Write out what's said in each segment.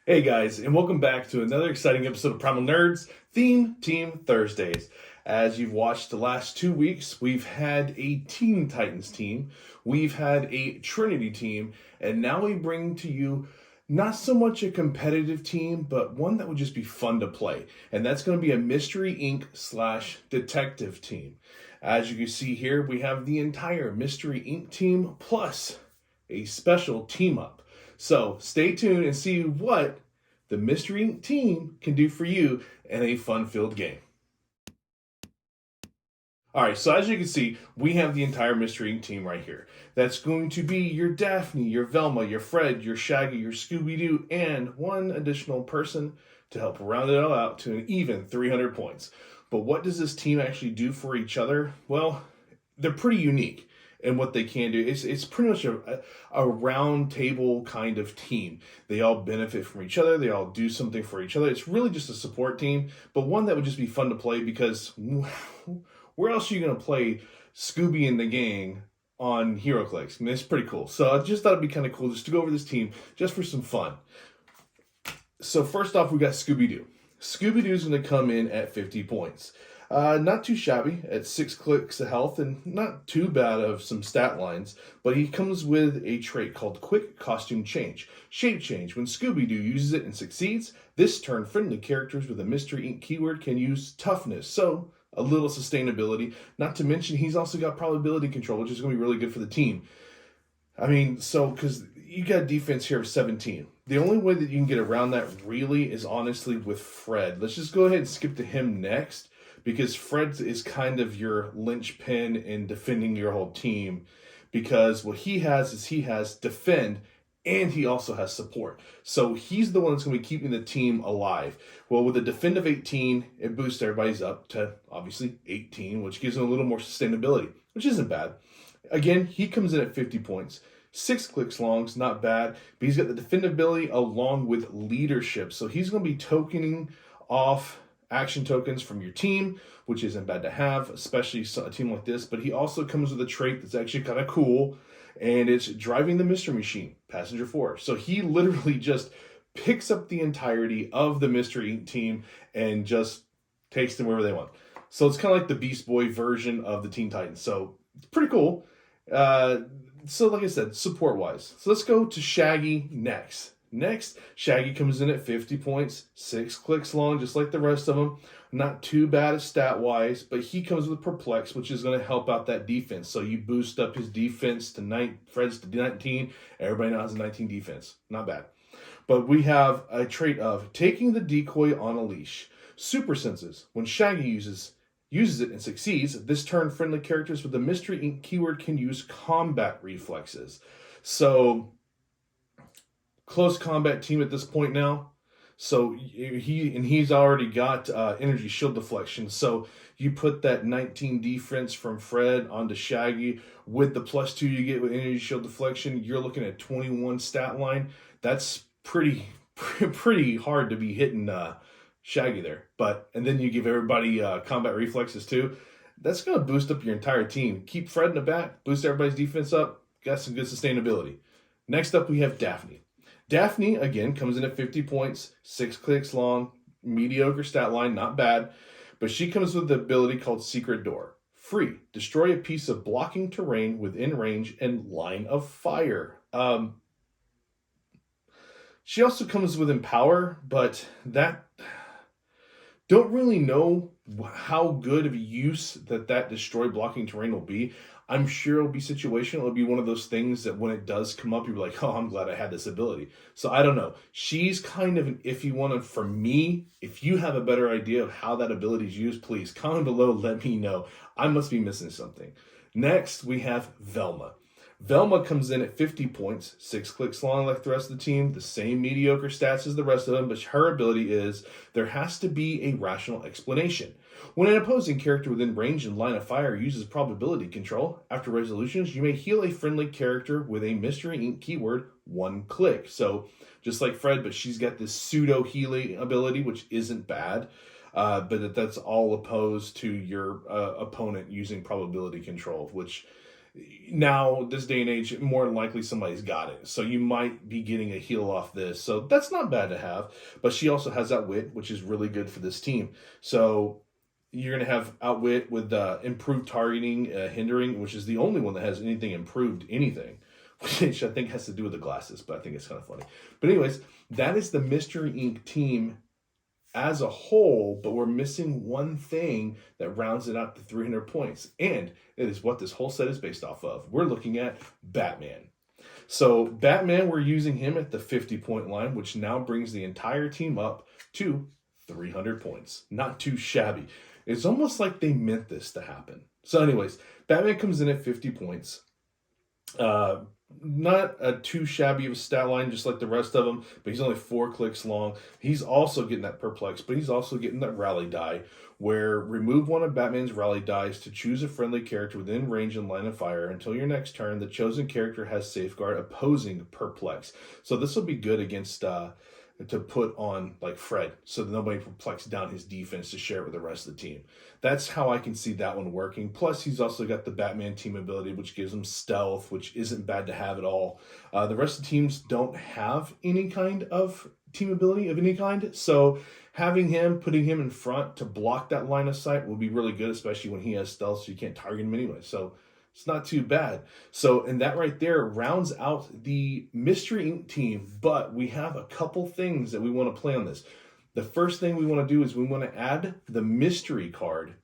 Hey guys, and welcome back to another exciting episode of Primal Nerds Theme Team Thursdays. As you've watched the last 2 weeks, we've had a Teen Titans team, we've had a Trinity team, and now we bring to you not so much a competitive team, but one that would just be fun to play. And that's going to be a Mystery Inc. / detective team. As you can see here, we have the entire Mystery Inc. team plus a special team up. So stay tuned and see what the Mystery Inc. team can do for you in a fun-filled game. All right, so as you can see, we have the entire Mystery Inc. team right here. That's going to be your Daphne, your Velma, your Fred, your Shaggy, your Scooby-Doo, and one additional person to help round it all out to an even 300 points. But what does this team actually do for each other? Well, they're pretty unique in what they can do. It's pretty much a round table kind of team. They all benefit from each other. They all do something for each other. It's really just a support team, but one that would just be fun to play because where else are you going to play Scooby and the gang on Heroclix? I mean, it's pretty cool. So I just thought it'd be kind of cool just to go over this team just for some fun. So first off, we got Scooby-Doo. Scooby-Doo is going to come in at 50 points. Not too shabby at 6 clicks of health and not too bad of some stat lines, but he comes with a trait called Quick Costume Change. Shape Change. When Scooby-Doo uses it and succeeds, this turn friendly characters with a Mystery Inc. keyword can use Toughness, so a little sustainability. Not to mention he's also got probability control, which is going to be really good for the team. I mean, so, because you got defense here of 17. The only way that you can get around that really is honestly with Fred. Let's just go ahead and skip to him next, because Fred is kind of your linchpin in defending your whole team, because what he has is he has defend and he also has support. So he's the one that's going to be keeping the team alive. Well, with a defend of 18, it boosts everybody's up to obviously 18, which gives them a little more sustainability, which isn't bad. Again, he comes in at 50 points. 6 clicks longs, not bad, but he's got the defendability along with leadership. So he's going to be tokening off action tokens from your team, which isn't bad to have, especially a team like this. But he also comes with a trait that's actually kind of cool, and it's driving the Mystery Machine, Passenger 4. So he literally just picks up the entirety of the Mystery Inc. team and just takes them wherever they want. So it's kind of like the Beast Boy version of the Teen Titans. So it's pretty cool. So like I said, support-wise. So let's go to Shaggy next. Next, Shaggy comes in at 50 points, 6 clicks long, just like the rest of them. Not too bad stat-wise, but he comes with Perplex, which is going to help out that defense. So you boost up his defense to Fred's to 19. Everybody now has a 19 defense. Not bad. But we have a trait of taking the decoy on a leash. Super senses. When Shaggy uses it and succeeds, this turn friendly characters with the Mystery Inc. keyword can use combat reflexes. So close combat team at this point now. So he's already got energy shield deflection. So you put that 19 defense from Fred onto Shaggy with the +2 you get with energy shield deflection. You're looking at 21 stat line. That's pretty hard to be hitting Shaggy there. And then you give everybody combat reflexes too. That's going to boost up your entire team. Keep Fred in the back, boost everybody's defense up. Got some good sustainability. Next up, we have Daphne. Daphne, again, comes in at 50 points, 6 clicks long, mediocre stat line, not bad. But she comes with the ability called Secret Door. Free. Destroy a piece of blocking terrain within range and line of fire. She also comes with Empower, but that... Don't really know how good of a use that destroy blocking terrain will be. I'm sure it'll be situational. It'll be one of those things that when it does come up, you'll be like, oh, I'm glad I had this ability. So I don't know. She's kind of an iffy one. And for me, if you have a better idea of how that ability is used, please comment below. Let me know. I must be missing something. Next, we have Velma. Velma comes in at 50 points, 6 clicks long like the rest of the team, the same mediocre stats as the rest of them, but her ability is there has to be a rational explanation. When an opposing character within range and line of fire uses probability control, after resolutions, you may heal a friendly character with a Mystery Inc. keyword 1 click. So just like Fred, but she's got this pseudo healing ability, which isn't bad. But that's all opposed to your opponent using probability control, which Now, this day and age, more than likely somebody's got it. So you might be getting a heal off this. So that's not bad to have. But she also has Outwit, which is really good for this team. So you're going to have Outwit with improved targeting, hindering, which is the only one that has anything improved anything, which I think has to do with the glasses, but I think it's kind of funny. But anyways, that is the Mystery Inc. team as a whole, but we're missing one thing that rounds it out to 300 points. And it is what this whole set is based off of. We're looking at Batman. So Batman, we're using him at the 50-point line, which now brings the entire team up to 300 points. Not too shabby. It's almost like they meant this to happen. So anyways, Batman comes in at 50 points. Not a too shabby of a stat line, just like the rest of them, but he's only 4 clicks long. He's also getting that perplex, but he's also getting that rally die, where remove one of Batman's rally dice to choose a friendly character within range and line of fire. Until your next turn, the chosen character has safeguard opposing perplex. So this will be good against to put on like Fred, so that nobody perplexes down his defense to share it with the rest of the team. That's how I can see that one working. Plus, he's also got the Batman team ability, which gives him stealth, which isn't bad to have at all. The rest of the teams don't have any kind of team ability of any kind, so having him, putting him in front to block that line of sight will be really good, especially when he has stealth, so you can't target him anyway. So it's not too bad. So, and that right there rounds out the Mystery Inc. team, but we have a couple things that we want to play on this. The first thing we want to do is we want to add the mystery card,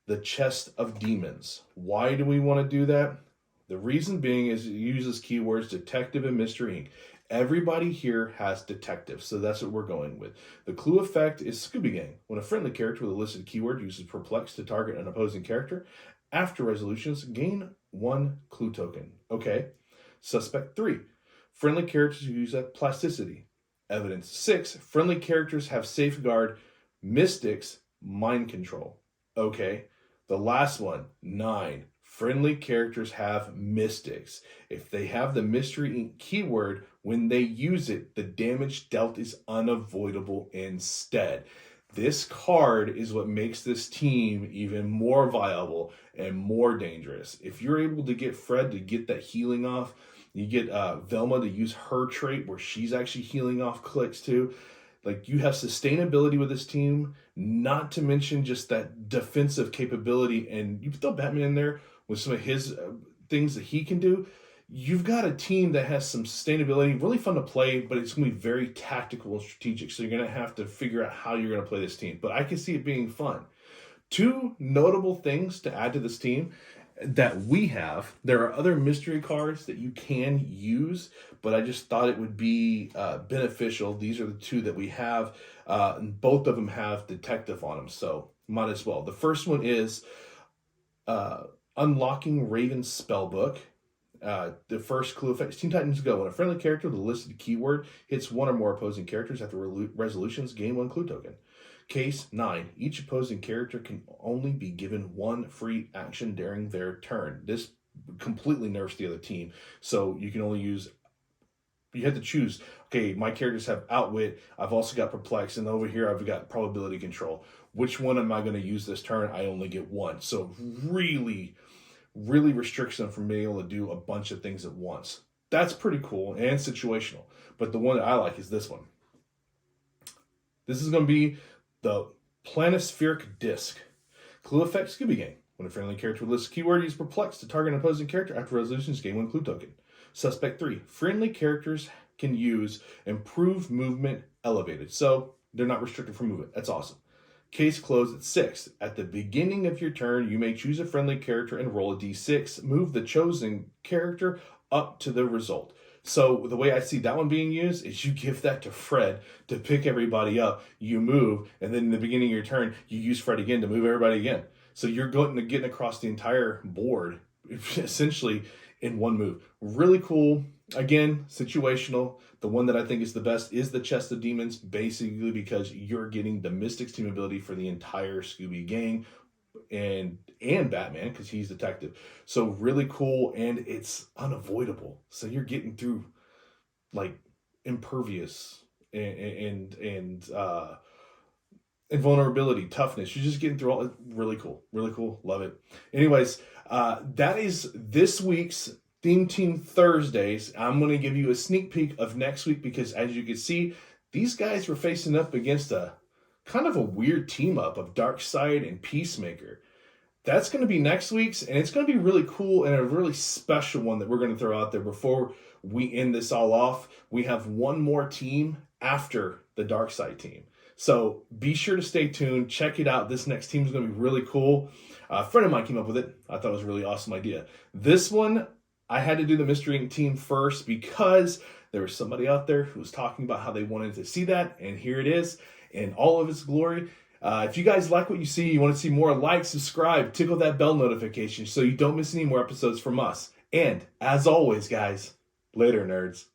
the Chest of Demons. Why do we want to do that? The reason being is it uses keywords Detective and Mystery Inc. Everybody here has detective, so that's what we're going with. The clue effect is Scooby Gang. When a friendly character with a listed keyword uses Perplex to target an opposing character, after resolutions, gain 1 clue token. Okay. Suspect 3. Friendly characters use plasticity. Evidence 6. Friendly characters have safeguard, mystics, mind control. Okay. The last one, 9. Friendly characters have mystics. If they have the Mystery Inc. keyword, when they use it, the damage dealt is unavoidable instead. This card is what makes this team even more viable and more dangerous. If you're able to get Fred to get that healing off, you get Velma to use her trait where she's actually healing off clicks too. Like, you have sustainability with this team, not to mention just that defensive capability. And you throw Batman in there with some of his things that he can do. You've got a team that has some sustainability, really fun to play, but it's going to be very tactical and strategic. So you're going to have to figure out how you're going to play this team. But I can see it being fun. 2 notable things to add to this team that we have. There are other mystery cards that you can use, but I just thought it would be beneficial. These are the 2 that we have. And both of them have detective on them, so might as well. The first one is Unlocking Raven's Spellbook. The first clue effect, Teen Titans Go. When a friendly character with a listed keyword hits 1 or more opposing characters after resolutions, gain 1 clue token. Case 9. Each opposing character can only be given 1 free action during their turn. This completely nerfs the other team. So you can only use, you have to choose, okay, my characters have Outwit, I've also got Perplex, and over here I've got Probability Control. Which one am I going to use this turn? I only get 1. So really restricts them from being able to do a bunch of things at once. That's pretty cool and situational. But the one that I like is this one. This is going to be the Planispheric Disc. Clue effect, Scooby Gang. When a friendly character with this keyword uses Perplex to target an opposing character after resolutions, gain 1 clue token. Suspect 3. Friendly characters can use Improved Movement Elevated. So they're not restricted from movement. That's awesome. Case closed at 6. At the beginning of your turn, you may choose a friendly character and roll a d6. Move the chosen character up to the result. So the way I see that one being used is you give that to Fred to pick everybody up. You move, and then in the beginning of your turn, you use Fred again to move everybody again. So you're getting across the entire board, essentially, in one move. Really cool. Again, situational. The one that I think is the best is the Chest of Demons, basically because you're getting the Mystics team ability for the entire Scooby Gang and Batman, because he's detective. So really cool, and it's unavoidable. So you're getting through like Impervious and invulnerability, toughness. You're just getting through all. Really cool. Really cool. Love it. Anyways, that is this week's Theme Team Thursdays. I'm going to give you a sneak peek of next week because, as you can see, these guys were facing up against a kind of a weird team up of Darkseid and Peacemaker. That's going to be next week's, and it's going to be really cool and a really special one that we're going to throw out there before we end this all off. We have one more team after the Darkseid team. So be sure to stay tuned. Check it out. This next team is going to be really cool. A friend of mine came up with it. I thought it was a really awesome idea. This one, I had to do the Mystery Inc. team first because there was somebody out there who was talking about how they wanted to see that, and here it is in all of its glory. If you guys like what you see, you want to see more, like, subscribe, tickle that bell notification so you don't miss any more episodes from us. And as always, guys, later, nerds.